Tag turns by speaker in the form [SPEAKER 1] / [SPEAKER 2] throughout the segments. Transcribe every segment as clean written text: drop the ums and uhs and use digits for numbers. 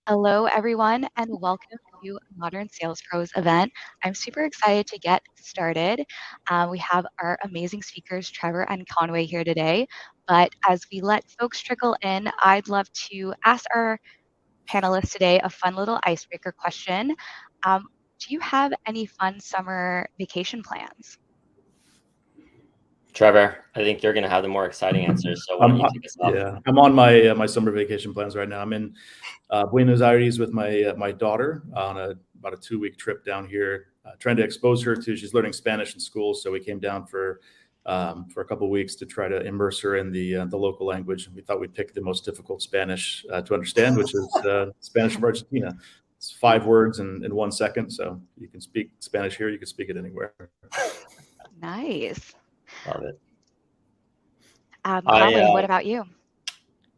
[SPEAKER 1] Hello, everyone, and welcome to Modern Sales Pros event. I'm super excited to get started. We have our amazing speakers, Trevor and Conway, here today. But as we let folks trickle in, I'd love to ask our panelists today a fun little icebreaker question. Um, do you have any fun summer vacation plans?
[SPEAKER 2] Trevor, I think you're going to have the more exciting answers. So why don't you kick us off?
[SPEAKER 3] Yeah, I'm on my summer vacation plans right now. I'm in Buenos Aires with my daughter on about a 2 week trip down here, trying to expose her to. She's learning Spanish in school, so we came down for a couple of weeks to try to immerse her in the local language. And we thought we'd pick the most difficult Spanish to understand, which is Spanish from Argentina. It's 5 words in 1 second, so you can speak Spanish here, you can speak it anywhere.
[SPEAKER 1] Nice.
[SPEAKER 2] Love it.
[SPEAKER 1] Conway, what about you?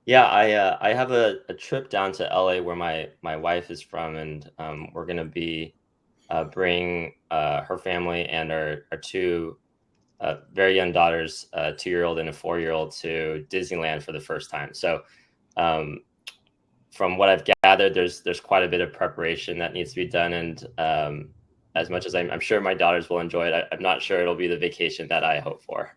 [SPEAKER 2] I have a trip down to LA where my wife is from, and we're going to be bring her family and our two very young daughters, a 2-year-old and a 4-year-old, to Disneyland for the first time. So from what I've gathered, there's quite a bit of preparation that needs to be done, and as much as I'm sure my daughters will enjoy it, I'm not sure it'll be the vacation that I hope for.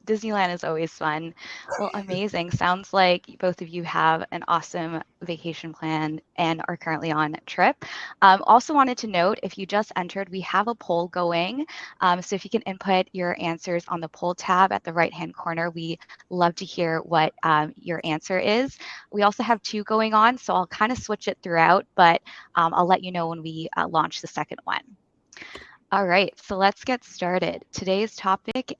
[SPEAKER 1] Disneyland is always fun. Well, amazing. Sounds like both of you have an awesome vacation plan and are currently on a trip. Also wanted to note, if you just entered, we have a poll going. So if you can input your answers on the poll tab at the right-hand corner, we love to hear what your answer is. We also have two going on, so I'll kind of switch it throughout, but I'll let you know when we launch the second one. All right, so let's get started. Today's topic: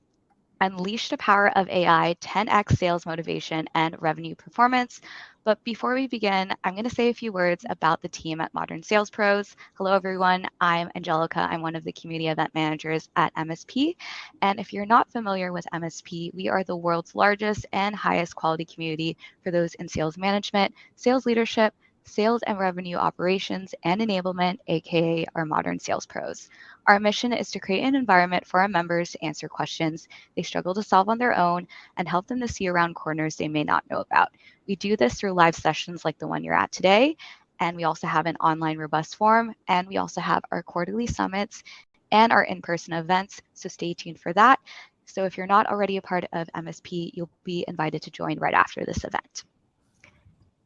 [SPEAKER 1] unleash the power of AI, 10x sales motivation and revenue performance. But before we begin, I'm going to say a few words about the team at Modern Sales Pros. Hello, everyone. I'm Angelica. I'm one of the community event managers at MSP. And if you're not familiar with MSP, we are the world's largest and highest quality community for those in sales management, sales leadership, sales and revenue operations, and enablement, aka our Modern Sales Pros. Our mission is to create an environment for our members to answer questions they struggle to solve on their own and help them to see around corners they may not know about. We do this through live sessions like the one you're at today. And we also have an online robust forum. And we also have our quarterly summits and our in-person events. So stay tuned for that. So if you're not already a part of MSP, you'll be invited to join right after this event.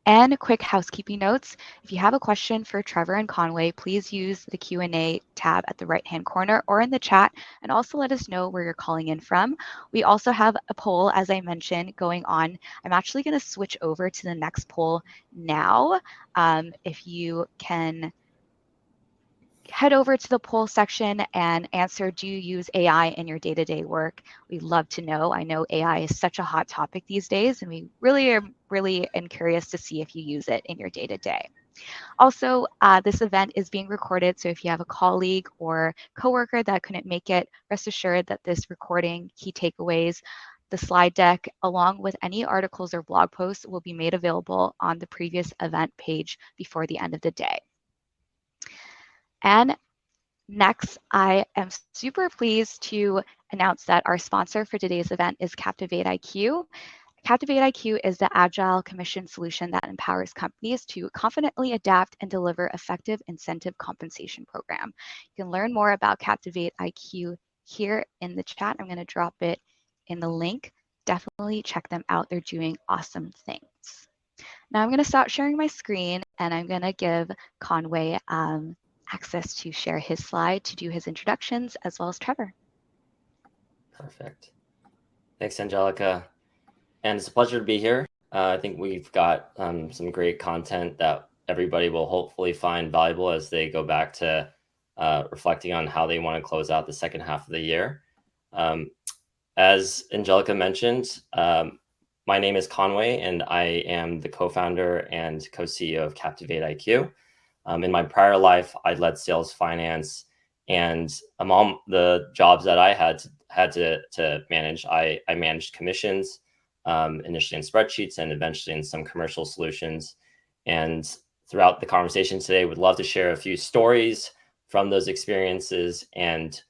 [SPEAKER 1] And quick housekeeping notes: if you have a question for Trevor and Conway, please use the Q&A tab at the right-hand corner or in the chat, and also let us know where you're calling in from. We also have a poll, as I mentioned, going on. I'm actually going to switch over to the next poll now. If you can head over to the poll section and answer, do you use AI in your day-to-day work? We'd love to know. I know AI is such a hot topic these days, and we really are curious to see if you use it in your day-to-day. Also, this event is being recorded, so if you have a colleague or coworker that couldn't make it, rest assured that this recording, key takeaways, the slide deck, along with any articles or blog posts, will be made available on the previous event page before the end of the day. And next, I am super pleased to announce that our sponsor for today's event is Captivate IQ. Captivate IQ is the agile commission solution that empowers companies to confidently adapt and deliver effective incentive compensation program. You can learn more about Captivate IQ here in the chat. I'm going to drop it in the link. Definitely check them out. They're doing awesome things. Now I'm going to stop sharing my screen, and I'm going to give Conway access to share his slide to do his introductions, as well as Trevor.
[SPEAKER 2] Perfect. Thanks, Angelica. And it's a pleasure to be here. I think we've got some great content that everybody will hopefully find valuable as they go back to reflecting on how they want to close out the second half of the year. As Angelica mentioned, my name is Conway, and I am the co-founder and co-CEO of Captivate IQ. In my prior life, I led sales, finance, and among the jobs that I had to manage, I managed commissions, initially in spreadsheets and eventually in some commercial solutions. And throughout the conversation today, would love to share a few stories from those experiences and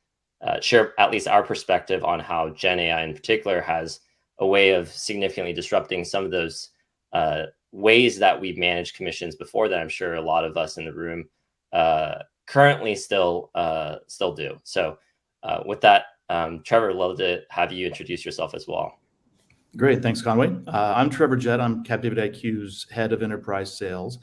[SPEAKER 2] share at least our perspective on how Gen AI in particular has a way of significantly disrupting some of those ways that we've managed commissions before that I'm sure a lot of us in the room currently still do. So with that, Trevor, love to have you introduce yourself as well.
[SPEAKER 3] Great. Thanks, Conway. I'm Trevor Jett. I'm Captivate IQ's head of enterprise sales.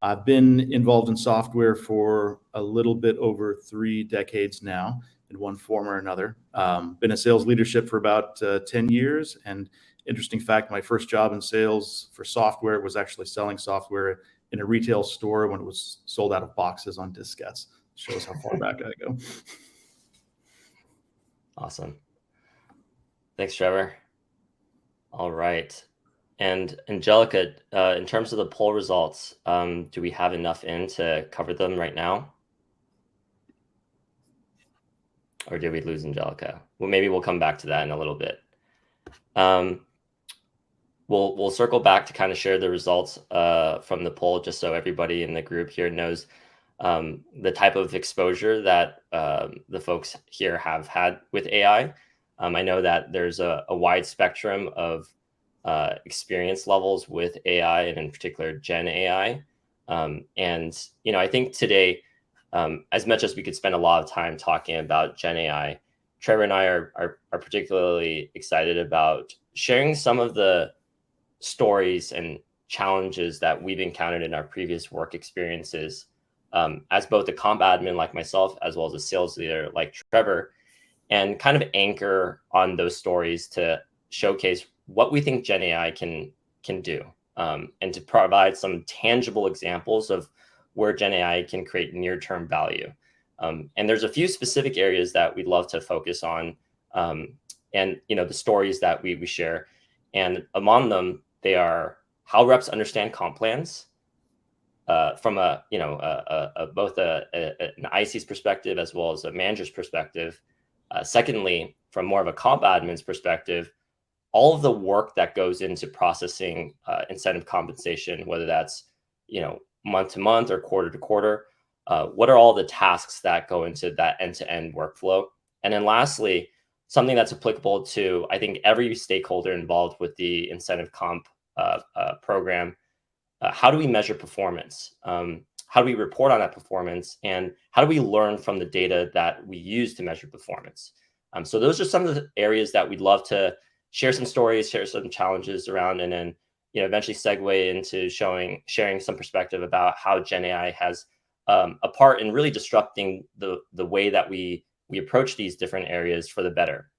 [SPEAKER 3] I've been involved in software for a little bit over 3 decades now in one form or another. Been in sales leadership for about 10 years. And interesting fact, my first job in sales for software was actually selling software in a retail store when it was sold out of boxes on diskettes. Shows how far back I go.
[SPEAKER 2] Awesome. Thanks, Trevor. All right. And Angelica, in terms of the poll results, do we have enough in to cover them right now? Or did we lose Angelica? Well, maybe we'll come back to that in a little bit. We'll circle back to kind of share the results from the poll, just so everybody in the group here knows the type of exposure that the folks here have had with AI. I know that there's a wide spectrum of experience levels with AI, and in particular Gen AI. And I think today, as much as we could spend a lot of time talking about Gen AI, Trevor and I are particularly excited about sharing some of the stories and challenges that we've encountered in our previous work experiences, as both a comp admin like myself, as well as a sales leader like Trevor, and kind of anchor on those stories to showcase what we think Gen AI can do, and to provide some tangible examples of where Gen AI can create near-term value. And there's a few specific areas that we'd love to focus on, and the stories that we share. And among them, they are how reps understand comp plans from both an IC's perspective as well as a manager's perspective. Secondly, from more of a comp admin's perspective, all of the work that goes into processing incentive compensation, whether that's month to month or quarter to quarter, what are all the tasks that go into that end-to-end workflow? And then lastly, something that's applicable to, I think, every stakeholder involved with the incentive comp program. How do we measure performance? How do we report on that performance? And how do we learn from the data that we use to measure performance? So those are some of the areas that we'd love to share some stories, share some challenges around, and then eventually segue into sharing some perspective about how Gen AI has a part in really disrupting the way that we approach these different areas for the better.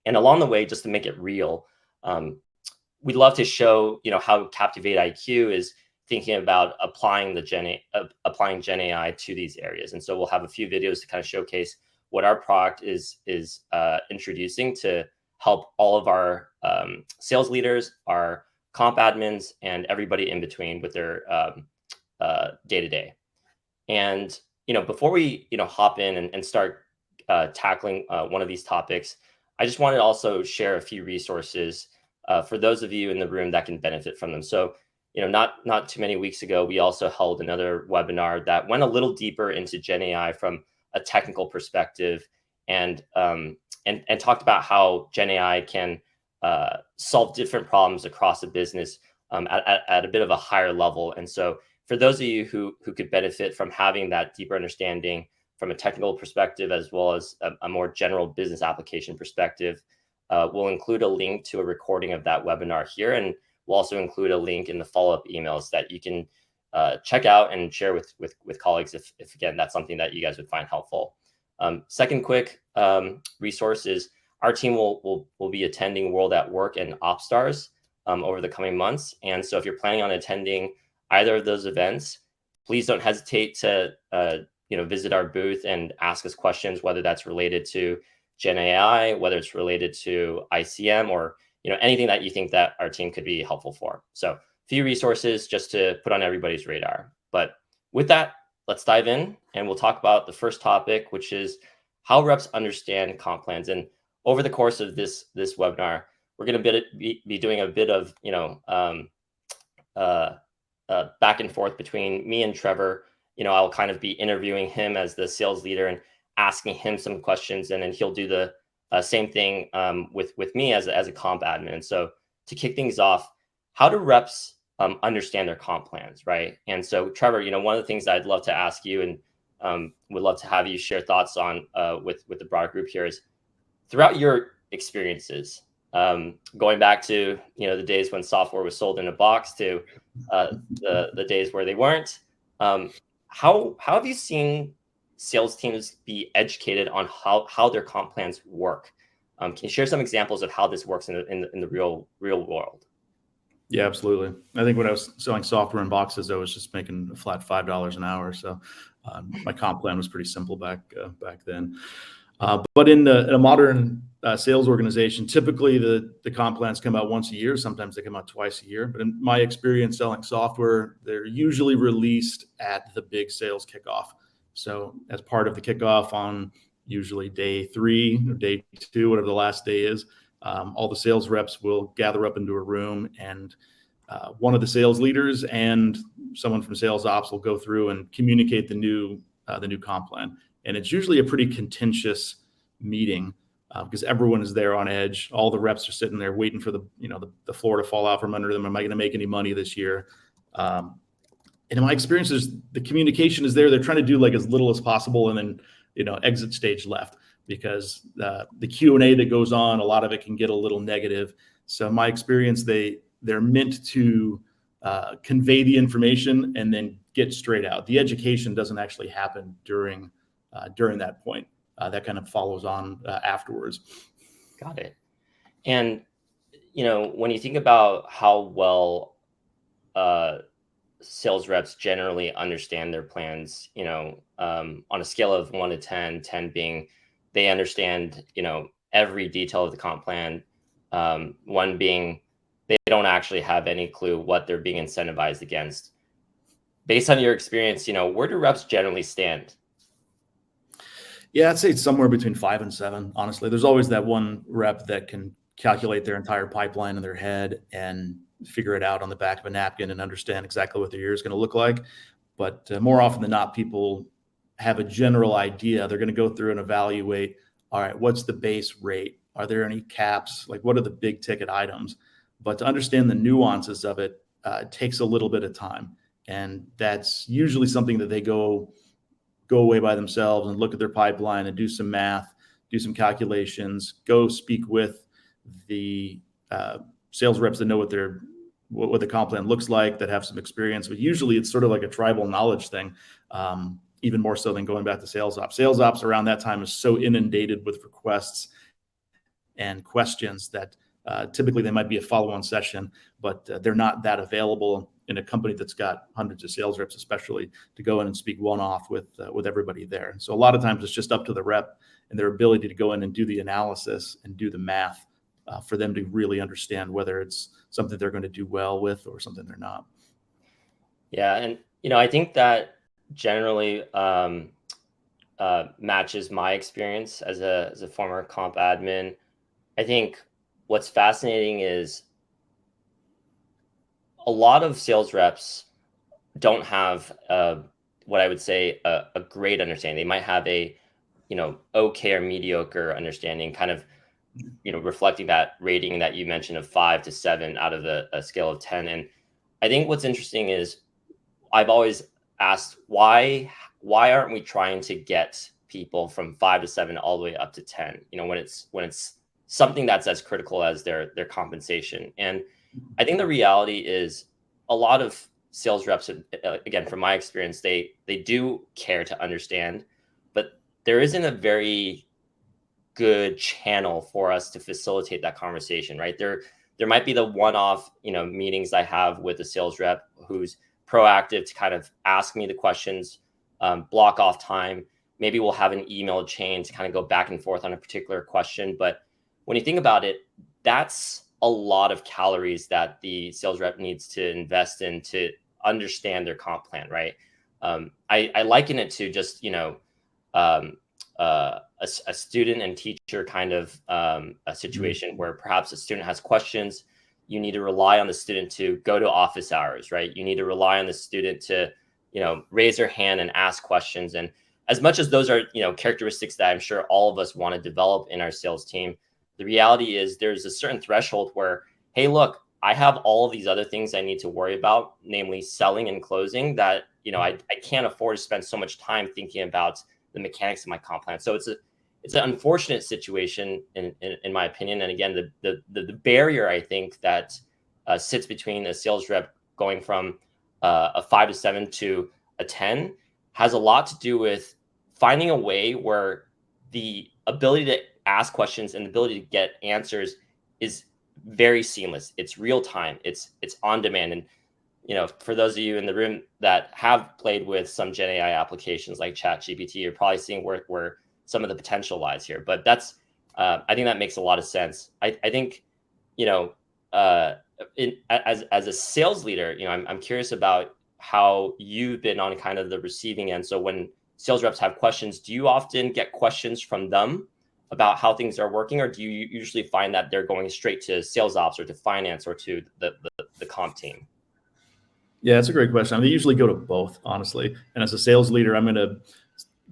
[SPEAKER 2] And along the way, just to make it real, we'd love to show how Captivate IQ is thinking about applying Gen AI to these areas. And so we'll have a few videos to kind of showcase what our product is introducing to help all of our sales leaders, our comp admins, and everybody in between with their day-to-day. And before we hop in and start tackling one of these topics, I just wanted to also share a few resources for those of you in the room that can benefit from them. So not too many weeks ago, we also held another webinar that went a little deeper into Gen AI from a technical perspective, and talked about how Gen AI can solve different problems across a business at a bit of a higher level. And so for those of you who could benefit from having that deeper understanding from a technical perspective, as well as a more general business application perspective, we'll include a link to a recording of that webinar here. And we'll also include a link in the follow-up emails that you can check out and share with colleagues if again, that's something that you guys would find helpful. Second quick resource is our team will be attending World at Work and OpsStars over the coming months. And so if you're planning on attending either of those events, please don't hesitate to visit our booth and ask us questions, whether that's related to Gen AI, whether it's related to ICM, or anything that you think that our team could be helpful for. So a few resources just to put on everybody's radar. But with that, let's dive in and we'll talk about the first topic, which is how reps understand comp plans. And over the course of this webinar, we're going to be doing a bit of back and forth between me and Trevor. I'll kind of be interviewing him as the sales leader and asking him some questions, and then he'll do the same thing with me as a comp admin. And so to kick things off, how do reps understand their comp plans, right? And so, Trevor, one of the things I'd love to ask you, and would love to have you share thoughts on with the broader group here, is throughout your experiences, going back to the days when software was sold in a box to the days where they weren't. How have you seen sales teams be educated on how their comp plans work? Can you share some examples of how this works in the real world?
[SPEAKER 3] Yeah, absolutely. I think when I was selling software in boxes, I was just making a flat $5 an hour. So my comp plan was pretty simple back then. But in a modern sales organization, typically the comp plans come out once a year. Sometimes they come out twice a year. But in my experience selling software, they're usually released at the big sales kickoff. So as part of the kickoff on usually day 3 or day 2, whatever the last day is, all the sales reps will gather up into a room, and one of the sales leaders and someone from sales ops will go through and communicate the new comp plan. And it's usually a pretty contentious meeting because everyone is there on edge. All the reps are sitting there waiting for the floor to fall out from under them. Am I going to make any money this year? And in my experience, the communication is there. They're trying to do like as little as possible, and then exit stage left, because the Q&A that goes on, a lot of it can get a little negative. So in my experience, they're meant to convey the information and then get straight out. The education doesn't actually happen during that point. That kind of follows on afterwards.
[SPEAKER 2] Got it. And when you think about how well sales reps generally understand their plans, on a scale of 1 to 10, 10 being they understand, every detail of the comp plan, 1 being they don't actually have any clue what they're being incentivized against. Based on your experience, where do reps generally stand?
[SPEAKER 3] Yeah, I'd say it's somewhere between 5 and 7. Honestly, there's always that one rep that can calculate their entire pipeline in their head and figure it out on the back of a napkin and understand exactly what their year is going to look like. But more often than not, people have a general idea. They're going to go through and evaluate, all right, what's the base rate? Are there any caps? Like, what are the big ticket items? But to understand the nuances of it takes a little bit of time. And that's usually something that they go away by themselves and look at their pipeline and do some math, do some calculations, go speak with the sales reps that know what the comp plan looks like, that have some experience. But usually it's sort of like a tribal knowledge thing, even more so than going back to sales ops. Sales ops around that time is so inundated with requests and questions that typically they might be a follow-on session, but they're not that available in a company that's got hundreds of sales reps, especially, to go in and speak one-off with everybody there. So a lot of times it's just up to the rep and their ability to go in and do the analysis and do the math for them to really understand whether it's something they're going to do well with or something they're not.
[SPEAKER 2] Yeah, and I think that generally matches my experience as a former comp admin. I think what's fascinating is a lot of sales reps don't have what I would say a great understanding. They might have a okay or mediocre understanding, kind of reflecting that rating that you mentioned of 5 to 7 out of a scale of 10. And I think what's interesting is I've always asked why aren't we trying to get people from 5 to 7 all the way up to 10? When it's something that's as critical as their compensation. And I think the reality is a lot of sales reps, again, from my experience, they do care to understand, but there isn't a very good channel for us to facilitate that conversation, right? There might be the one-off, meetings I have with a sales rep who's proactive to kind of ask me the questions, block off time. Maybe we'll have an email chain to kind of go back and forth on a particular question. But when you think about it, that's a lot of calories that the sales rep needs to invest in to understand their comp plan, right? I liken it to just, a student and teacher kind of a situation where perhaps a student has questions. You need to rely on the student to go to office hours, right? You need to rely on the student to, raise their hand and ask questions. And as much as those are, characteristics that I'm sure all of us want to develop in our sales team, the reality is there's a certain threshold where, hey, look, I have all of these other things I need to worry about, namely selling and closing, that, I can't afford to spend so much time thinking about the mechanics of my comp plan. So it's an unfortunate situation in my opinion. And again, the barrier I think that sits between a sales rep going from a 5 to 7 to a 10 has a lot to do with finding a way where the ability to ask questions and the ability to get answers is very seamless. It's real time. It's on demand. And for those of you in the room that have played with some Gen AI applications like ChatGPT, you're probably seeing where some of the potential lies here. But that's I think that makes a lot of sense. I think as a sales leader, I'm curious about how you've been on kind of the receiving end. So when sales reps have questions, do you often get questions from them about how things are working, or do you usually find that they're going straight to sales ops or to finance or to the comp team?
[SPEAKER 3] Yeah, that's a great question. I mean, they usually go to both, honestly. And as a sales leader, I'm going to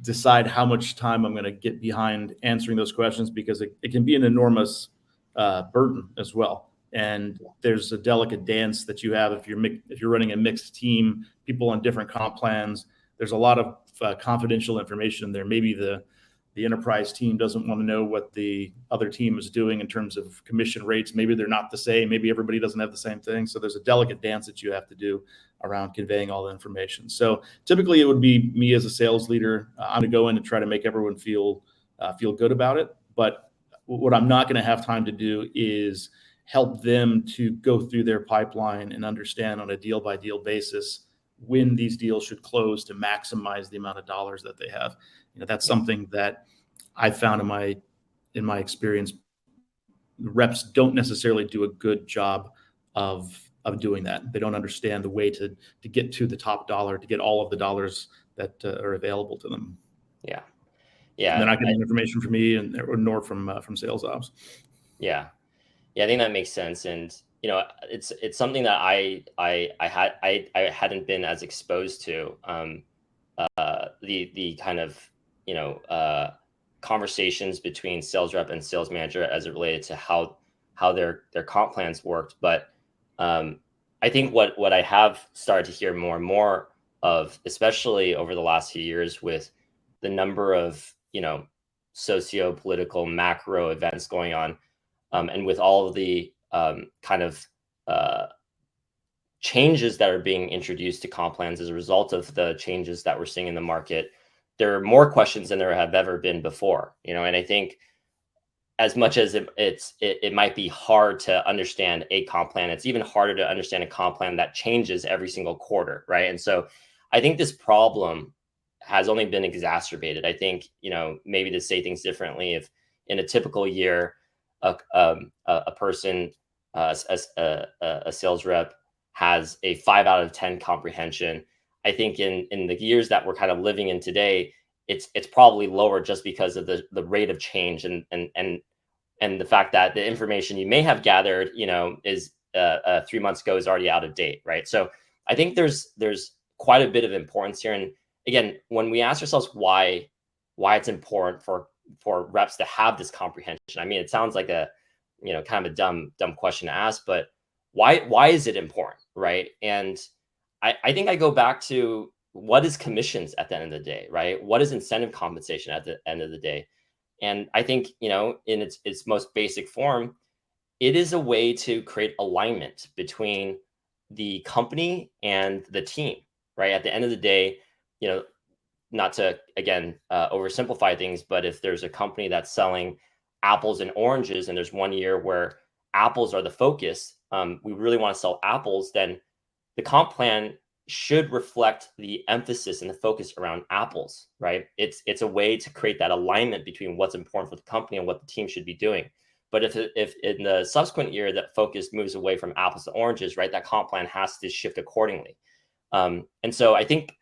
[SPEAKER 3] decide how much time I'm going to get behind answering those questions, because it can be an enormous burden as well. And there's a delicate dance that you have if you're running a mixed team, people on different comp plans. There's a lot of confidential information there. Maybe the enterprise team doesn't want to know what the other team is doing in terms of commission rates. Maybe they're not the same. Maybe everybody doesn't have the same thing. So there's a delicate dance that you have to do around conveying all the information. So typically it would be me as a sales leader. I'm going to go in and try to make everyone feel good about it. But what I'm not going to have time to do is help them to go through their pipeline and understand on a deal by deal basis when these deals should close to maximize the amount of dollars that they have. That's something that I found in my experience. Reps don't necessarily do a good job of doing that. They don't understand the way to get to the top dollar, to get all of the dollars that are available to them.
[SPEAKER 2] Yeah.
[SPEAKER 3] And they're not getting information from me nor from sales ops.
[SPEAKER 2] Yeah. I think that makes sense. And it's something that I hadn't been as exposed to. The kind of conversations between sales rep and sales manager as it related to how their comp plans worked. But I think what I have started to hear more and more of, especially over the last few years, with the number of socio-political macro events going on, and with all of the kind of changes that are being introduced to comp plans as a result of the changes that we're seeing in the market, there are more questions than there have ever been before. And I think as much as it might be hard to understand a comp plan, it's even harder to understand a comp plan that changes every single quarter, right? And so I think this problem has only been exacerbated. I think, maybe to say things differently, if in a typical year, a person, a sales rep, has a 5 out of 10 comprehension, I think in the years that we're kind of living in today, it's probably lower, just because of the rate of change and the fact that the information you may have gathered, is 3 months ago is already out of date, right? So I think there's quite a bit of importance here. And again, when we ask ourselves why it's important for reps to have this comprehension, I mean, it sounds like a kind of a dumb question to ask, but why is it important, right? And I think I go back to, what is commissions at the end of the day, right? What is incentive compensation at the end of the day? And I think, in its most basic form, it is a way to create alignment between the company and the team, right? At the end of the day, not to, again, oversimplify things, but if there's a company that's selling apples and oranges, and there's one year where apples are the focus, we really want to sell apples, then the comp plan should reflect the emphasis and the focus around apples, right? It's a way to create that alignment between what's important for the company and what the team should be doing. But if in the subsequent year that focus moves away from apples to oranges, right, that comp plan has to shift accordingly. And so I think,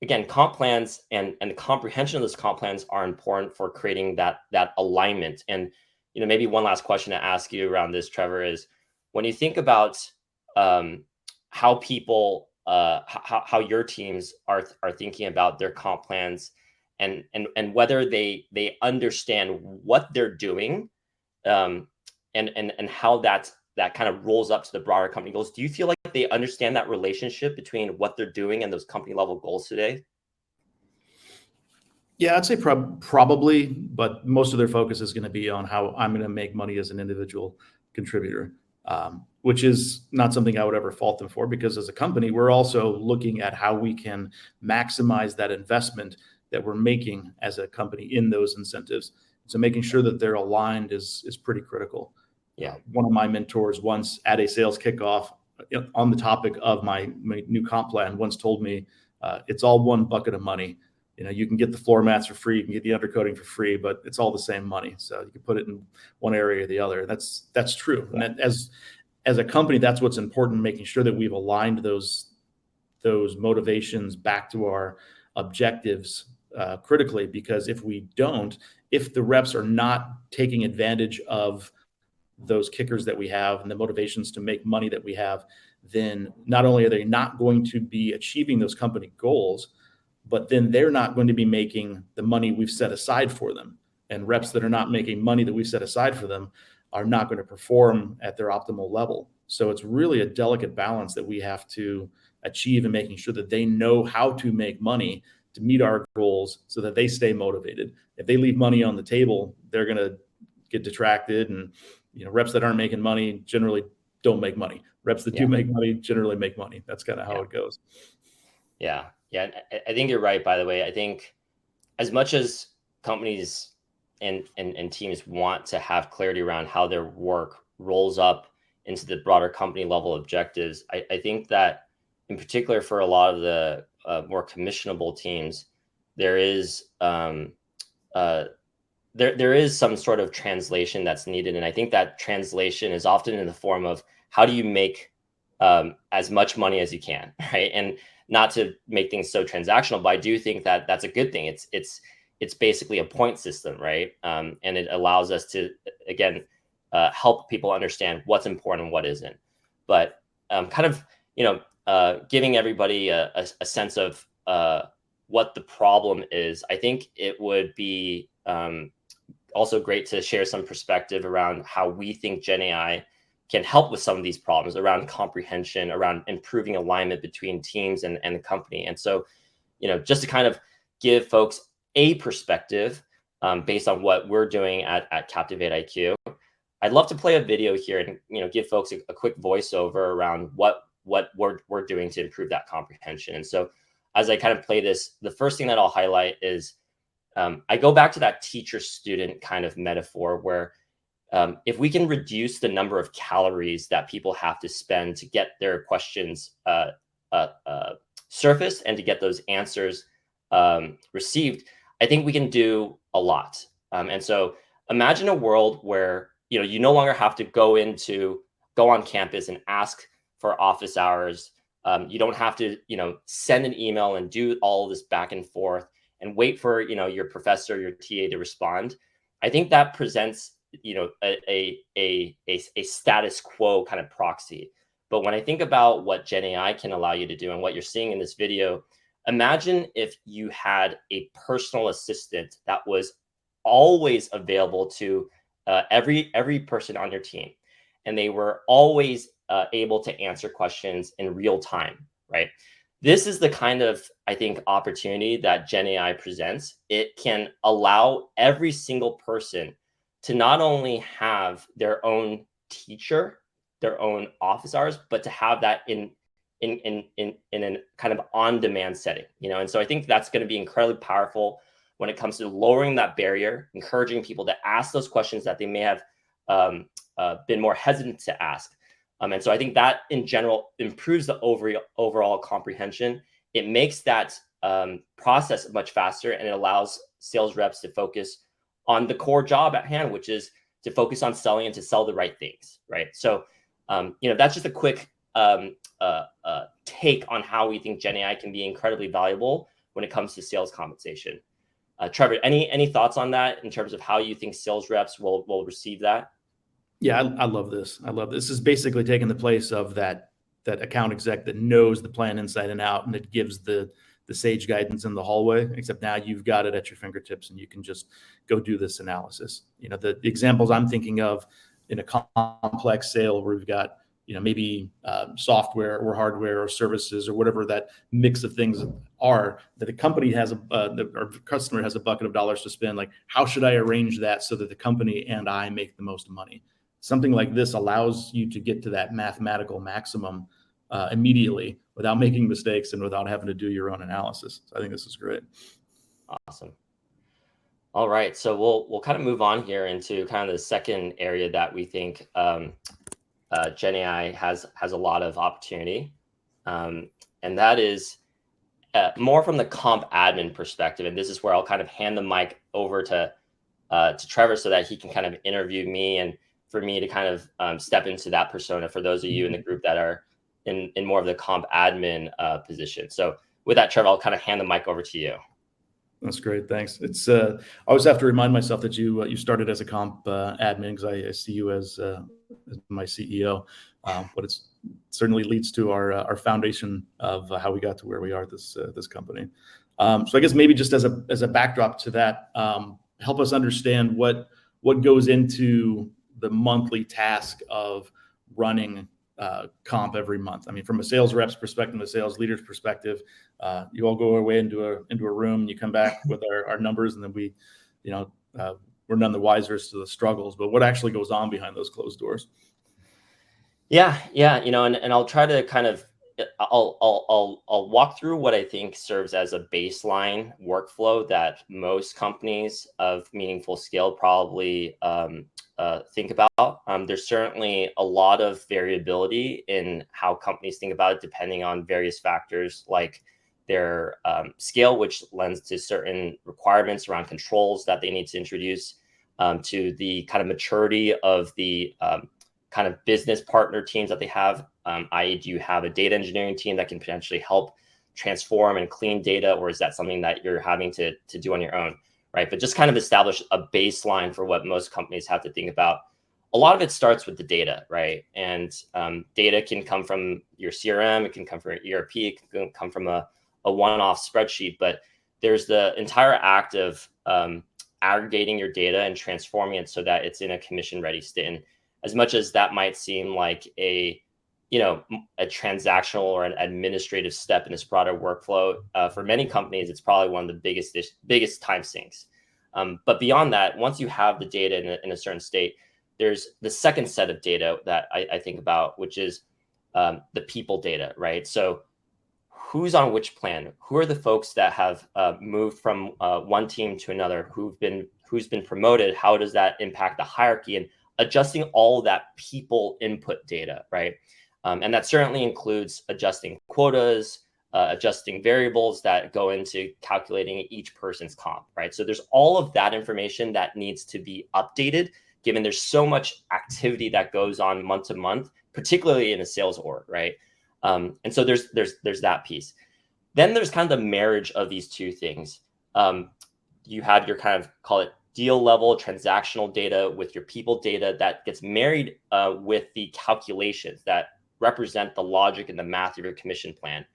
[SPEAKER 2] again, comp plans and the comprehension of those comp plans are important for creating that alignment. And maybe one last question to ask you around this, Trevor, is when you think about how people, how your teams are thinking about their comp plans, and whether they understand what they're doing, and how that's that kind of rolls up to the broader company goals. Do you feel like they understand that relationship between what they're doing and those company level goals today?
[SPEAKER 3] Yeah, I'd say probably, but most of their focus is going to be on how I'm going to make money as an individual contributor, which is not something I would ever fault them for, because as a company, we're also looking at how we can maximize that investment that we're making as a company in those incentives. So making sure that they're aligned is pretty critical.
[SPEAKER 2] Yeah.
[SPEAKER 3] One of my mentors once at a sales kickoff on the topic of my new comp plan once told me, it's all one bucket of money. You can get the floor mats for free, you can get the undercoating for free, but it's all the same money. So you can put it in one area or the other. That's true. Yeah. And as a company, that's what's important, making sure that we've aligned those motivations back to our objectives critically, because if we don't, if the reps are not taking advantage of those kickers that we have and the motivations to make money that we have, then not only are they not going to be achieving those company goals, but then they're not going to be making the money we've set aside for them. And reps that are not making money that we've set aside for them are not going to perform at their optimal level. So it's really a delicate balance that we have to achieve in making sure that they know how to make money to meet our goals so that they stay motivated. If they leave money on the table, they're going to get detracted. And reps that aren't making money generally don't make money. Reps that do make money generally make money. That's kind of how it goes.
[SPEAKER 2] Yeah. Yeah. I think you're right, by the way. I think as much as companies and teams want to have clarity around how their work rolls up into the broader company level objectives, I think that in particular for a lot of the more commissionable teams, there is there is some sort of translation that's needed. And I think that translation is often in the form of how do you make as much money as you can, right? And not to make things so transactional, but I do think that that's a good thing. It's basically a point system, right? And it allows us to, again, help people understand what's important and what isn't. But kind of, giving everybody a sense of what the problem is, I think it would be also great to share some perspective around how we think Gen AI can help with some of these problems around comprehension, around improving alignment between teams and the company. And so, just to kind of give folks a perspective based on what we're doing at Captivate IQ, I'd love to play a video here and, give folks a quick voiceover around what we're doing to improve that comprehension. And so as I kind of play this, the first thing that I'll highlight is I go back to that teacher-student kind of metaphor where if we can reduce the number of calories that people have to spend to get their questions surfaced and to get those answers received, I think we can do a lot. And so imagine a world where you no longer have to go on campus and ask for office hours. You don't have to send an email and do all this back and forth and wait for your professor, your TA to respond. I think that presents a status quo kind of proxy. But when I think about what Gen AI can allow you to do and what you're seeing in this video, imagine if you had a personal assistant that was always available to every person on your team, and they were always able to answer questions in real time, right? This is the kind of, I think, opportunity that Gen AI presents. It can allow every single person to not only have their own teacher, their own office hours, but to have that in a kind of on-demand setting, And so I think that's going to be incredibly powerful when it comes to lowering that barrier, encouraging people to ask those questions that they may have been more hesitant to ask. And so I think that in general improves the overall comprehension. It makes that process much faster, and it allows sales reps to focus on the core job at hand, which is to focus on selling and to sell the right things, right? So, that's just a quick take on how we think Gen AI can be incredibly valuable when it comes to sales compensation. Trevor, any thoughts on that in terms of how you think sales reps will receive that?
[SPEAKER 3] Yeah, I love this. This is basically taking the place of that account exec that knows the plan inside and out, and it gives the sage guidance in the hallway, except now you've got it at your fingertips and you can just go do this analysis. The examples I'm thinking of in a complex sale where we've got, maybe software or hardware or services or whatever that mix of things are, that the company has our customer has a bucket of dollars to spend. Like, how should I arrange that so that the company and I make the most money? Something like this allows you to get to that mathematical maximum immediately without making mistakes and without having to do your own analysis. So I think this is great.
[SPEAKER 2] Awesome. All right, so we'll kind of move on here into kind of the second area that we think Gen AI has a lot of opportunity, and that is more from the comp admin perspective. And this is where I'll kind of hand the mic over to Trevor so that he can kind of interview me, and for me to kind of step into that persona for those of you in the group that are in more of the comp admin position. So with that, Trevor, I'll kind of hand the mic over to you.
[SPEAKER 3] That's great. Thanks. It's I always have to remind myself that you started as a comp admin, because I see you as my CEO, but it certainly leads to our foundation of how we got to where we are this company. So I guess maybe just as a backdrop to that, help us understand what goes into the monthly task of running comp every month. I mean, from a sales rep's perspective, a sales leader's perspective, you all go away into a room, and you come back with our numbers, and then we're none the wiser as to the struggles, but what actually goes on behind those closed doors.
[SPEAKER 2] Yeah, and I'll try to kind of I'll walk through what I think serves as a baseline workflow that most companies of meaningful scale probably think about. There's certainly a lot of variability in how companies think about it, depending on various factors like their scale, which lends to certain requirements around controls that they need to introduce, to the kind of maturity of the kind of business partner teams that they have, i.e. do you have a data engineering team that can potentially help transform and clean data, or is that something that you're having to do on your own, right? But just kind of establish a baseline for what most companies have to think about. A lot of it starts with the data, right? And data can come from your CRM, it can come from your ERP, it can come from a one-off spreadsheet, but there's the entire act of aggregating your data and transforming it so that it's in a commission-ready state. And as much as that might seem like a transactional or an administrative step in this broader workflow, for many companies, it's probably one of the biggest time sinks. But beyond that, once you have the data in a certain state, there's the second set of data that I think about, which is the people data, right? So who's on which plan? Who are the folks that have moved from one team to another? Who's been promoted? How does that impact the hierarchy? And adjusting all that people input data, right? And that certainly includes adjusting quotas, adjusting variables that go into calculating each person's comp, right? So there's all of that information that needs to be updated, given there's so much activity that goes on month to month, particularly in a sales org, right? And so there's that piece. Then there's kind of the marriage of these two things. You have your kind of, call it, deal level transactional data with your people data that gets married with the calculations that represent the logic and the math of your commission plan.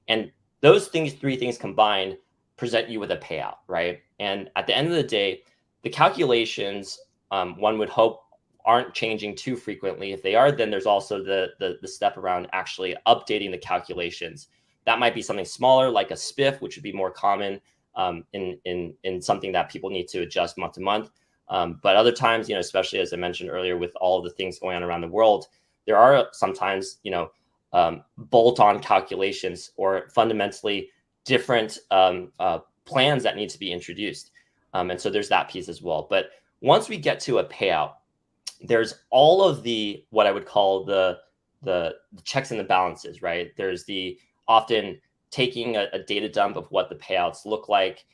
[SPEAKER 2] And those three things combined present you with a payout, right? And at the end of the day, the calculations, one would hope, aren't changing too frequently. If they are, then there's also the step around actually updating the calculations. That might be something smaller like a spiff, which would be more common in something that people need to adjust month to month. But other times, especially as I mentioned earlier, with all of the things going on around the world, there are sometimes, bolt-on calculations or fundamentally different plans that need to be introduced. And so there's that piece as well. But once we get to a payout, there's all of the, what I would call the checks and the balances, right? There's the often taking a data dump of what the payouts look like,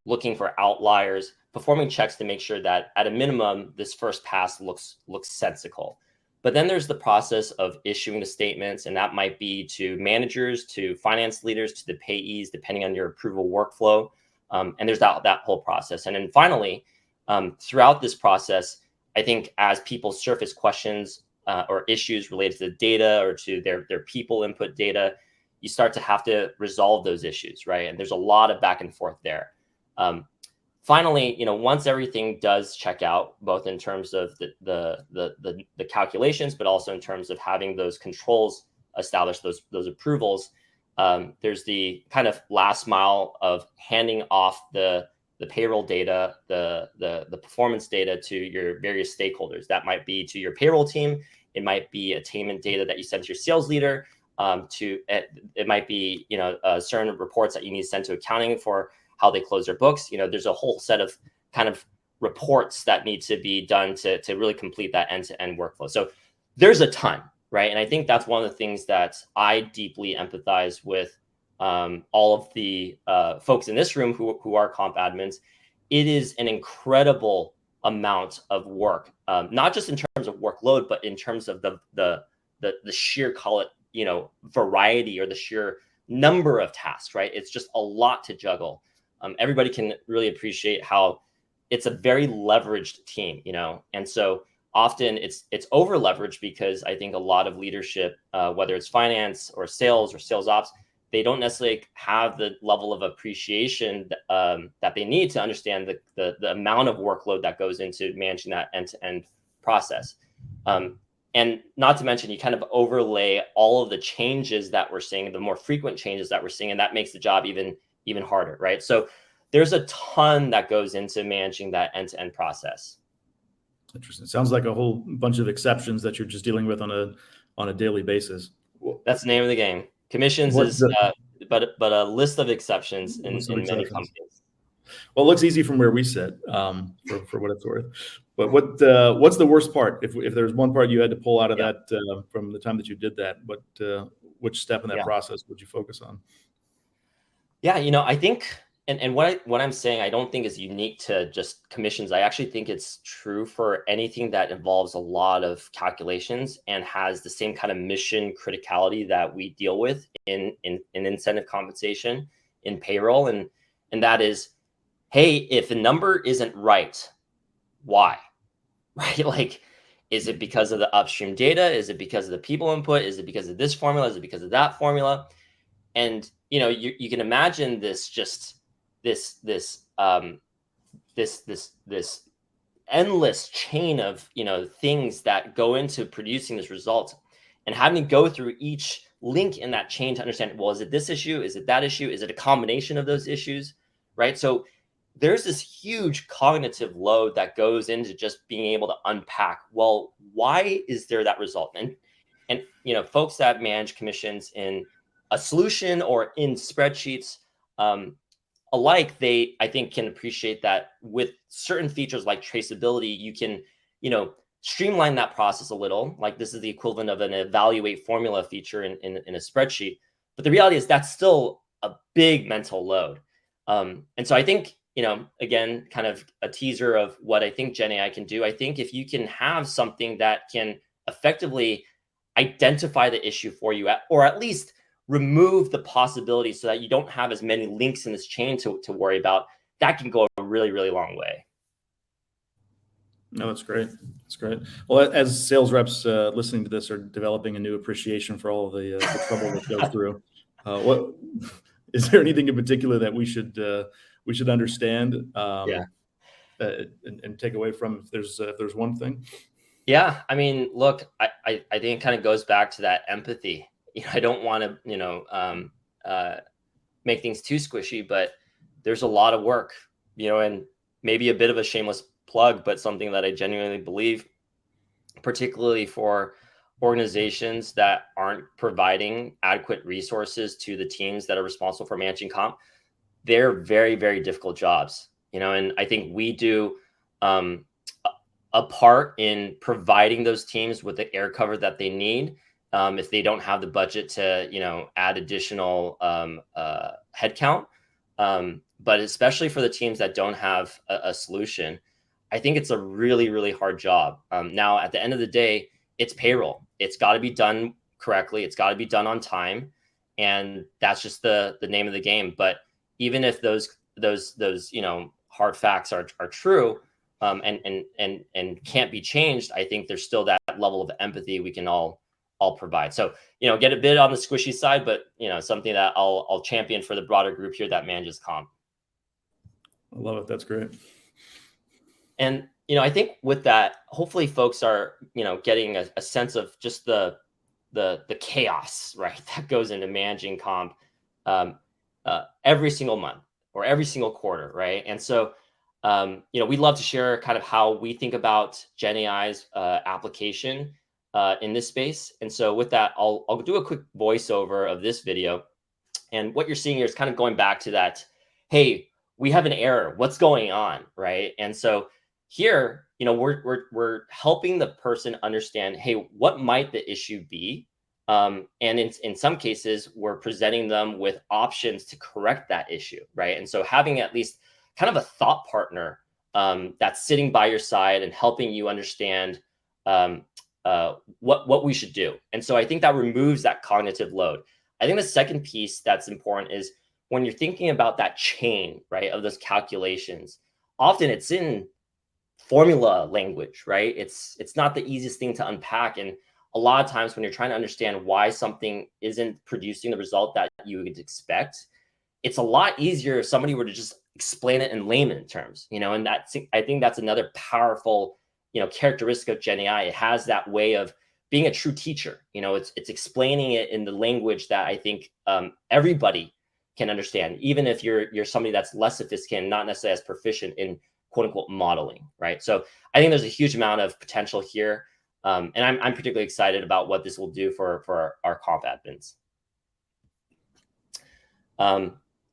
[SPEAKER 2] looking for outliers, performing checks to make sure that at a minimum, this first pass looks sensical. But then there's the process of issuing the statements, and that might be to managers, to finance leaders, to the payees, depending on your approval workflow. And there's that whole process. And then finally, throughout this process, I think as people surface questions or issues related to the data or to their people input data, you start to have to resolve those issues, right? And there's a lot of back and forth there. finally, once everything does check out, both in terms of the calculations, but also in terms of having those controls established, those approvals, there's the kind of last mile of handing off the payroll data, the performance data to your various stakeholders. That might be to your payroll team. It might be attainment data that you send to your sales leader. It might be certain reports that you need to send to accounting for how they close their books. There's a whole set of kind of reports that need to be done to really complete that end-to-end workflow. So there's a ton, right? And I think that's one of the things that I deeply empathize with all of the folks in this room who are comp admins. It is an incredible amount of work, not just in terms of workload, but in terms of the sheer, call it, variety or the sheer number of tasks, right? It's just a lot to juggle. Everybody can really appreciate how it's a very leveraged team, and so often it's over leveraged because I think a lot of leadership, whether it's finance or sales ops, they don't necessarily have the level of appreciation that they need to understand the amount of workload that goes into managing that end-to-end process. And not to mention, you kind of overlay all of the changes that we're seeing, the more frequent changes that we're seeing, and that makes the job even harder, right? So there's a ton that goes into managing that end-to-end process.
[SPEAKER 3] Interesting. Sounds like a whole bunch of exceptions that you're just dealing with on a daily basis.
[SPEAKER 2] That's the name of the game. Commissions but a list of exceptions in many companies.
[SPEAKER 3] Well, it looks easy from where we sit, for what it's worth. But what's the worst part? If there's one part you had to pull out of that from the time that you did that, which step in that process would you focus on?
[SPEAKER 2] Yeah, I think, and what I'm saying, I don't think is unique to just commissions. I actually think it's true for anything that involves a lot of calculations and has the same kind of mission criticality that we deal with in incentive compensation, in payroll, and that is, hey, if a number isn't right, why? Right? Like, is it because of the upstream data? Is it because of the people input? Is it because of this formula? Is it because of that formula? And you can imagine this endless chain of things that go into producing this result, and having to go through each link in that chain to understand, well, is it this issue? Is it that issue? Is it a combination of those issues? Right? So there's this huge cognitive load that goes into just being able to unpack, well, why is there that result? And folks that manage commissions in a solution or in spreadsheets alike, they, I think, can appreciate that with certain features like traceability, you can, streamline that process a little. Like, this is the equivalent of an evaluate formula feature in a spreadsheet. But the reality is that's still a big mental load. And so I think, again, kind of a teaser of what I think Gen AI can do. I think if you can have something that can effectively identify the issue for you, or at least remove the possibility so that you don't have as many links in this chain to worry about, that can go a really, really long way.
[SPEAKER 3] No, that's great. That's great. Well, as sales reps listening to this are developing a new appreciation for all of the trouble that goes through, what is there anything in particular that we should understand and take away from, if there's one thing?
[SPEAKER 2] Yeah, I mean, look, I think it kind of goes back to that empathy. I don't want to make things too squishy, but there's a lot of work, and maybe a bit of a shameless plug, but something that I genuinely believe, particularly for organizations that aren't providing adequate resources to the teams that are responsible for managing comp. They're very, very difficult jobs, and I think we do a part in providing those teams with the air cover that they need. If they don't have the budget to, add additional headcount, but especially for the teams that don't have a solution, I think it's a really, really hard job. Now, at the end of the day, it's payroll. It's got to be done correctly. It's got to be done on time, and that's just the name of the game. But even if those hard facts are true and can't be changed, I think there's still that level of empathy we can all provide. So, get a bit on the squishy side, but something that I'll champion for the broader group here that manages comp.
[SPEAKER 3] I love it. That's great.
[SPEAKER 2] And, I think with that, hopefully folks are, getting a sense of just the chaos, right, that goes into managing comp every single month or every single quarter, right? And so, we'd love to share kind of how we think about Gen AI's application in this space. And so with that, I'll do a quick voiceover of this video. And what you're seeing here is kind of going back to that, hey, we have an error. What's going on, right? And so here, we're helping the person understand, hey, what might the issue be? And in some cases, we're presenting them with options to correct that issue, right? And so having at least kind of a thought partner that's sitting by your side and helping you understand what we should do. And so I think that removes that cognitive load. I think the second piece that's important is when you're thinking about that chain, right, of those calculations, often it's in formula language, right? It's not the easiest thing to unpack. And a lot of times when you're trying to understand why something isn't producing the result that you would expect, it's a lot easier if somebody were to just explain it in layman terms, and I think that's another powerful, characteristic of Gen AI. It has that way of being a true teacher. It's explaining it in the language that I think everybody can understand, even if you're somebody that's less sophisticated, not necessarily as proficient in quote unquote modeling, right? So I think there's a huge amount of potential here. And I'm particularly excited about what this will do for our comp admins.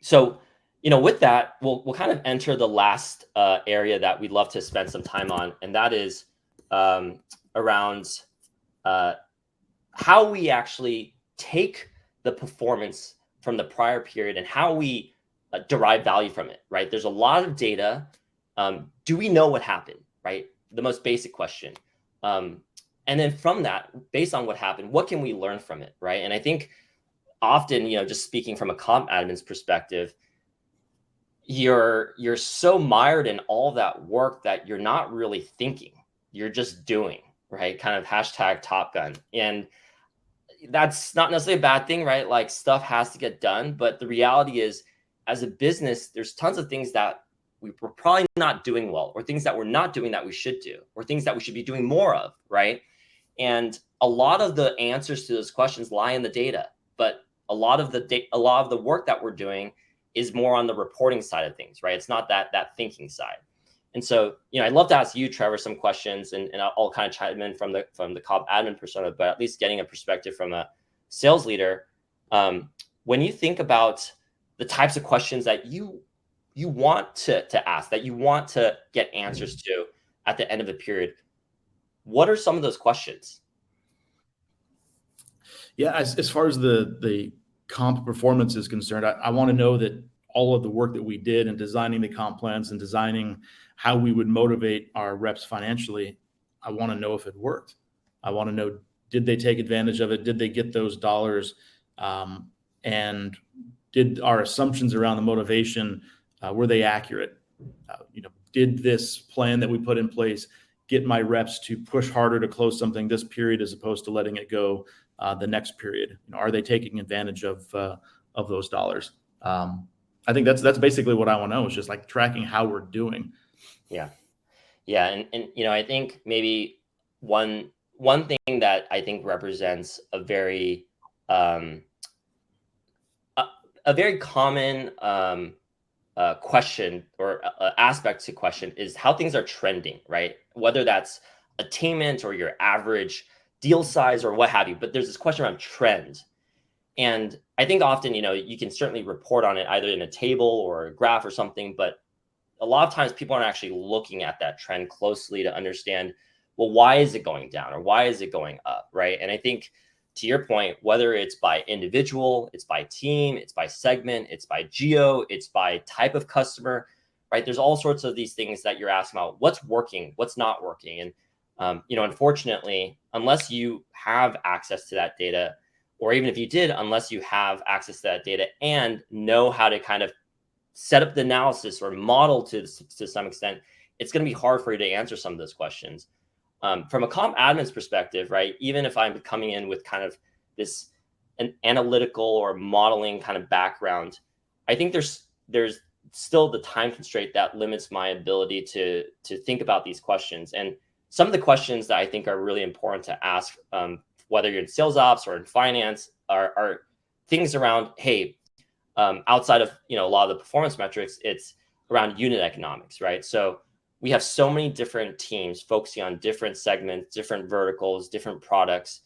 [SPEAKER 2] So, with that, we'll kind of enter the last area that we'd love to spend some time on, and that is around how we actually take the performance from the prior period and how we derive value from it, right? There's a lot of data. Do we know what happened, right? The most basic question. And then from that, based on what happened, what can we learn from it, right? And I think often, just speaking from a comp admin's perspective, you're so mired in all that work that you're not really thinking. You're just doing, right? Kind of hashtag Top Gun. And that's not necessarily a bad thing, right? Like stuff has to get done. But the reality is, as a business, there's tons of things that we're probably not doing well, or things that we're not doing that we should do, or things that we should be doing more of, right? And a lot of the answers to those questions lie in the data, but a lot of the work that we're doing is more on the reporting side of things, right? It's not that thinking side. And so, I'd love to ask you, Trevor, some questions, and I'll kind of chime in from the comp admin persona, but at least getting a perspective from a sales leader. When you think about the types of questions that you want to ask, that you want to get answers to at the end of the period, what are some of those questions?
[SPEAKER 3] Yeah, as far as the comp performance is concerned, I want to know that all of the work that we did in designing the comp plans and designing how we would motivate our reps financially, I want to know if it worked. I want to know, did they take advantage of it? Did they get those dollars? And did our assumptions around the motivation, were they accurate? Did this plan that we put in place get my reps to push harder to close something this period as opposed to letting it go the next period? Are they taking advantage of those dollars? I think that's basically what I want to know, is just like tracking how we're doing.
[SPEAKER 2] Yeah. And I think maybe one thing that I think represents a very common question or aspect to question is how things are trending, right? Whether that's attainment or your average deal size or what have you, but there's this question around trend. And I think often, you can certainly report on it either in a table or a graph or something, but a lot of times people aren't actually looking at that trend closely to understand, well, why is it going down or why is it going up, right? And I think to your point, whether it's by individual, it's by team, it's by segment, it's by geo, it's by type of customer, right? There's all sorts of these things that you're asking about, what's working, what's not working. And, unfortunately, unless you have access to that data, or even if you did, unless you have access to that data and know how to kind of set up the analysis or model to some extent, it's going to be hard for you to answer some of those questions. From a comp admin's perspective, right? Even if I'm coming in with kind of an analytical or modeling kind of background, I think there's still the time constraint that limits my ability to think about these questions. And some of the questions that I think are really important to ask, whether you're in sales ops or in finance, are things around, hey, outside of a lot of the performance metrics, it's around unit economics, right? So we have so many different teams focusing on different segments, different verticals, different products.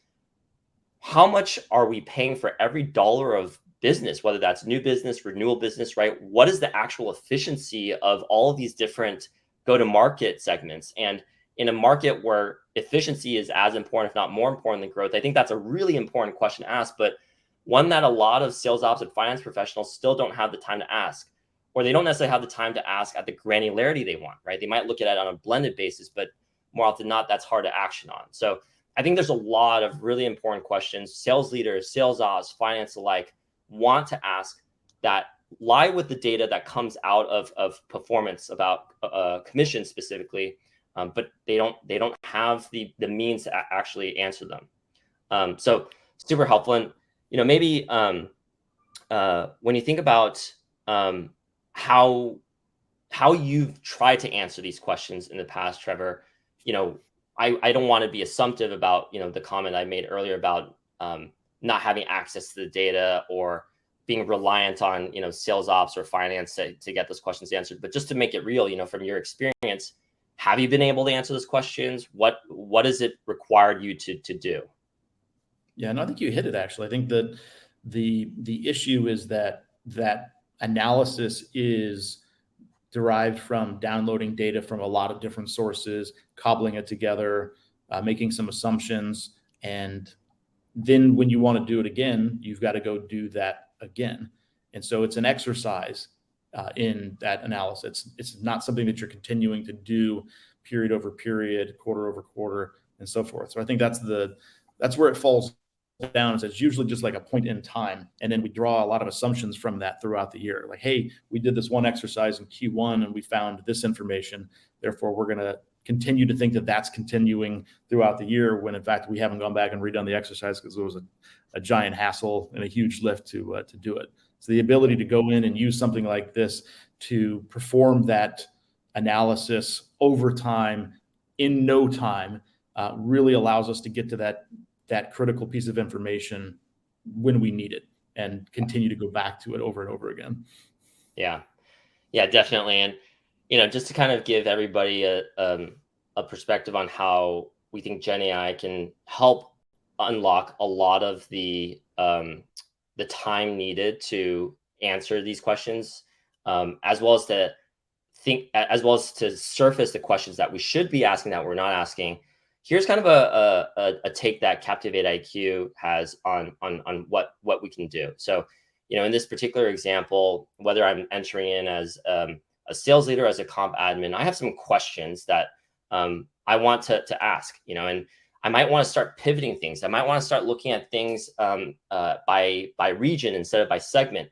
[SPEAKER 2] How much are we paying for every dollar of business, whether that's new business, renewal business, right? What is the actual efficiency of all of these different go-to-market segments? And in a market where efficiency is as important, if not more important than growth, I think that's a really important question to ask, but one that a lot of sales ops and finance professionals still don't have the time to ask, or they don't necessarily have the time to ask at the granularity they want, right? They might look at it on a blended basis, but more often than not, that's hard to action on. So I think there's a lot of really important questions sales leaders, sales ops, finance alike want to ask that lie with the data that comes out of performance about commission specifically, but they don't have the means to actually answer them. So super helpful. And maybe when you think about how you've tried to answer these questions in the past, Trevor, I don't want to be assumptive about the comment I made earlier about not having access to the data or being reliant on sales ops or finance to get those questions answered. But just to make it real, from your experience, have you been able to answer those questions? What does it require you to do?
[SPEAKER 3] Yeah, and I think you hit it actually. I think that the issue is that analysis is derived from downloading data from a lot of different sources, cobbling it together, making some assumptions, and then when you want to do it again, you've got to go do that again. And so it's an exercise in that analysis. It's not something that you're continuing to do period over period, quarter over quarter, and so forth. So I think that's where it falls down. Is it's usually just like a point in time, and then we draw a lot of assumptions from that throughout the year. Like, hey, we did this one exercise in Q1 and we found this information. Therefore, we're going to continue to think that that's continuing throughout the year, when in fact we haven't gone back and redone the exercise because it was a giant hassle and a huge lift to do it. So the ability to go in and use something like this to perform that analysis over time in no time really allows us to get to that critical piece of information when we need it and continue to go back to it over and over again.
[SPEAKER 2] Yeah, definitely. And, just to kind of give everybody a perspective on how we think Gen AI can help unlock a lot of the time needed to answer these questions, as well as to surface the questions that we should be asking that we're not asking. Here's kind of a take that Captivate IQ has on what we can do. So, in this particular example, whether I'm entering in as a sales leader, as a comp admin, I have some questions that I want to ask, and I might want to start pivoting things. I might want to start looking at things by region instead of by segment.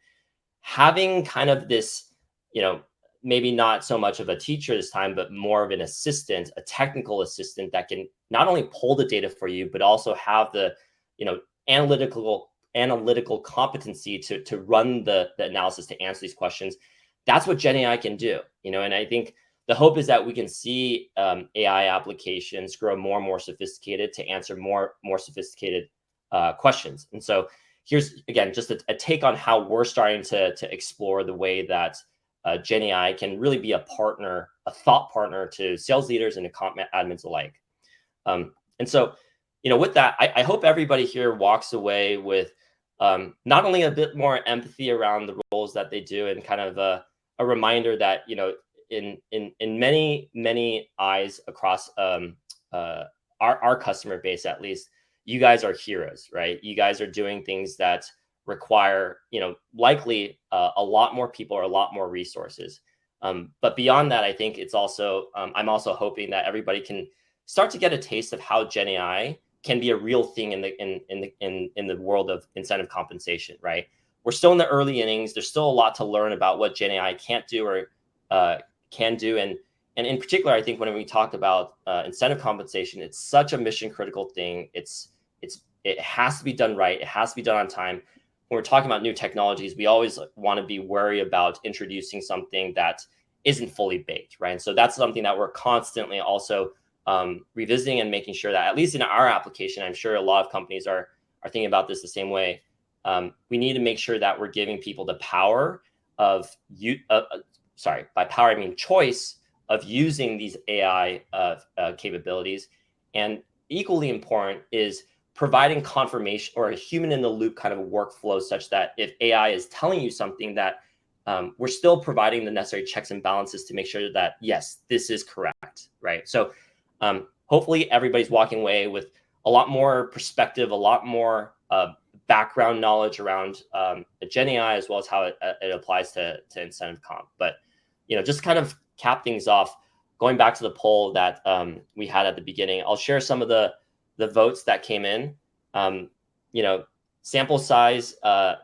[SPEAKER 2] Having kind of this, maybe not so much of a teacher this time, but more of an assistant, a technical assistant that can not only pull the data for you, but also have the, analytical competency to run the analysis to answer these questions. That's what Gen AI can do, and I think the hope is that we can see AI applications grow more and more sophisticated to answer more sophisticated questions. And so here's, again, just a take on how we're starting to explore the way that Gen AI can really be a partner, a thought partner to sales leaders and to comp admins alike. And so, with that, I hope everybody here walks away with not only a bit more empathy around the roles that they do, and kind of a reminder that, in many eyes across our customer base, at least, you guys are heroes, right? You guys are doing things that require, likely a lot more people or a lot more resources. But beyond that, I think it's also, I'm also hoping that everybody can start to get a taste of how Gen AI can be a real thing in the world of incentive compensation, right? We're still in the early innings. There's still a lot to learn about what Gen AI can't do or can do. And in particular, I think when we talk about incentive compensation, it's such a mission critical thing. It has to be done right. It has to be done on time. when we're talking about new technologies, we always want to be wary about introducing something that isn't fully baked, right? And so that's something that we're constantly also revisiting and making sure that, at least in our application, I'm sure a lot of companies are thinking about this the same way. We need to make sure that we're giving people the power of by power I mean choice of using these AI capabilities, and equally important is providing confirmation or a human in the loop kind of a workflow, such that if AI is telling you something, that we're still providing the necessary checks and balances to make sure that, yes, this is correct, right? So hopefully everybody's walking away with a lot more perspective, a lot more background knowledge around GenAI, as well as how it applies to incentive comp. But just kind of cap things off, going back to the poll that we had at the beginning, I'll share some of the votes that came in. Sample size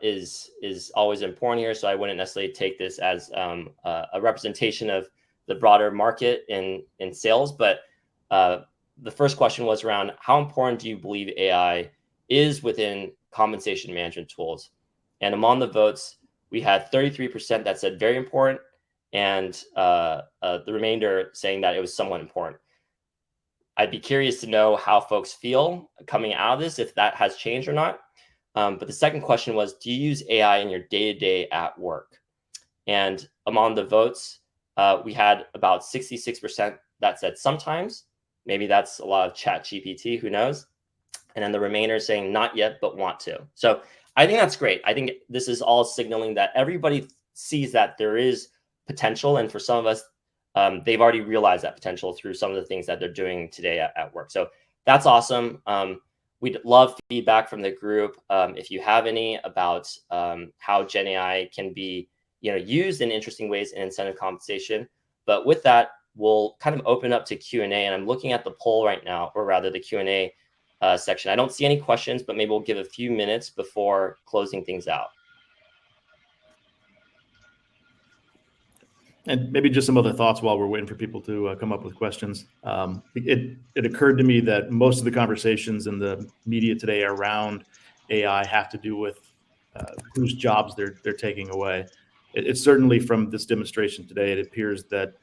[SPEAKER 2] is always important here, so I wouldn't necessarily take this as a representation of the broader market in sales. But the first question was around, how important do you believe AI is within compensation management tools? And among the votes, we had 33% that said very important, and the remainder saying that it was somewhat important. I'd be curious to know how folks feel coming out of this, if that has changed or not. But the second question was, do you use AI in your day-to-day at work? And among the votes, we had about 66% that said sometimes. Maybe that's a lot of ChatGPT, who knows? And then the remainder saying not yet, but want to. So I think that's great. I think this is all signaling that everybody sees that there is potential. And for some of us, they've already realized that potential through some of the things that they're doing today at work. So that's awesome. We'd love feedback from the group. If you have any about how GenAI can be used in interesting ways in incentive compensation. But with that, we'll kind of open up to Q&A. And I'm looking at the poll right now, or rather the Q&A section. I don't see any questions, but maybe we'll give a few minutes before closing things out.
[SPEAKER 3] And maybe just some other thoughts while we're waiting for people to come up with questions. It occurred to me that most of the conversations in the media today around AI have to do with whose jobs they're taking away. It's certainly, from this demonstration today, it appears that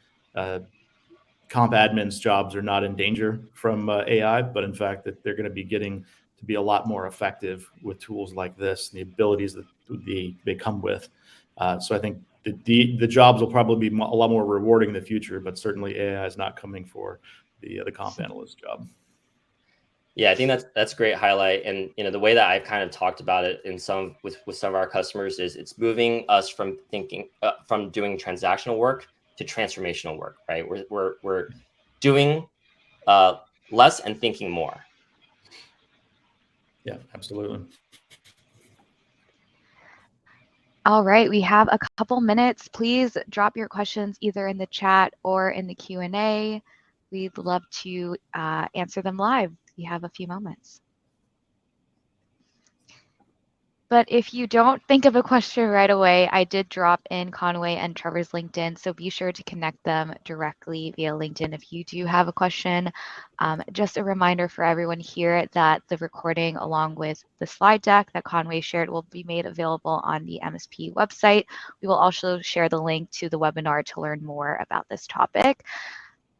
[SPEAKER 3] comp admins' jobs are not in danger from AI, but in fact that they're going to be getting to be a lot more effective with tools like this and the abilities that they come with. So I think the jobs will probably be a lot more rewarding in the future, but certainly AI is not coming for the comp analyst job.
[SPEAKER 2] Yeah, I think that's a great highlight. And the way that I've kind of talked about it with some of our customers is it's moving us from from doing transactional work to transformational work, right? We're doing less and thinking more.
[SPEAKER 3] Yeah, absolutely.
[SPEAKER 1] All right, we have a couple minutes. Please drop your questions either in the chat or in the Q&A. We'd love to answer them live. You have a few moments. But if you don't think of a question right away, I did drop in Conway and Trevor's LinkedIn, so be sure to connect them directly via LinkedIn if you do have a question. Just a reminder for everyone here that the recording, along with the slide deck that Conway shared, will be made available on the MSP website. We will also share the link to the webinar to learn more about this topic.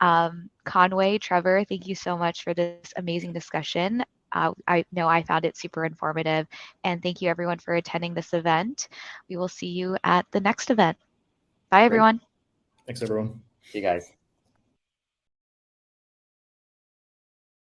[SPEAKER 1] Conway, Trevor, thank you so much for this amazing discussion. I know I found it super informative, and thank you everyone for attending this event. We will see you at the next event. Bye, everyone.
[SPEAKER 3] Thanks, everyone.
[SPEAKER 2] See you guys.